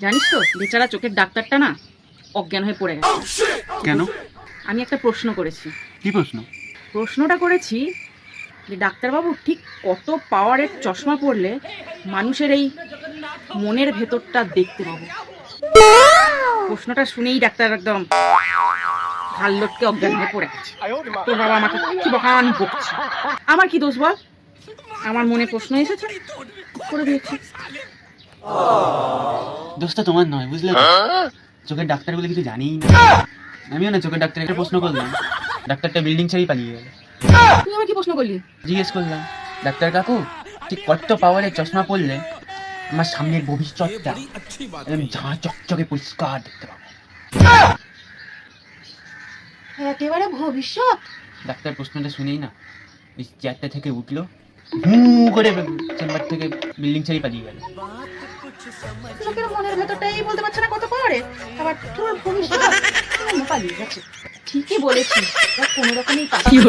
জানিস তো বেচারা চোখের ডাক্তারটা না অজ্ঞান হয়ে পড়ে গেছে। কেন? আমি একটা প্রশ্ন করেছি। কি প্রশ্ন? প্রশ্নটা করেছি যে ডাক্তারবাবু ঠিক কত পাওয়ারের চশমা পরলে মানুষের এই মনের ভেতরটা দেখতে পাবো। প্রশ্নটা শুনেই ডাক্তার একদম ঘাল লটকে অজ্ঞান হয়ে পড়ে গেছে। তোর বাবা আমাকে কি বকান বকছে, আমার কি দোষ বল? আমার মনে প্রশ্ন এসেছে, করে দিয়েছি। দোষটা তোমার নয়, বুঝলে তো? চোখের ডাক্তার বলে কিছু জানিই না। আমিও না চোখের ডাক্তার একটা প্রশ্ন করলাম, ডাক্তারটা বিল্ডিং ছেড়েই পালিয়ে গেল। তুই আমার কি প্রশ্ন করলি? জিজ্ঞেস করলাম, ডাক্তার কাকু ঠিক কত পাওয়ারের চশমা পরলে আমার সামনের ভবিষ্যৎটা একদম ঝাঁ চকচকে পরিষ্কার দেখতে পাবো? একেবারে ভবিষ্যৎ। ডাক্তার প্রশ্নটা শুনেই না ওই চেয়ারটা থেকে উঠলো, হু করে চেম্বার থেকে বিল্ডিং ছেড়েই পালিয়ে গেল। লোকের মনের ভেতরটাই বলতে পারছে না কত পাওয়ারে, আবার তোর ভবিষ্যৎ পালিয়ে গেছে। ঠিকই বলেছিস, কোনো রকমই পালিয়ে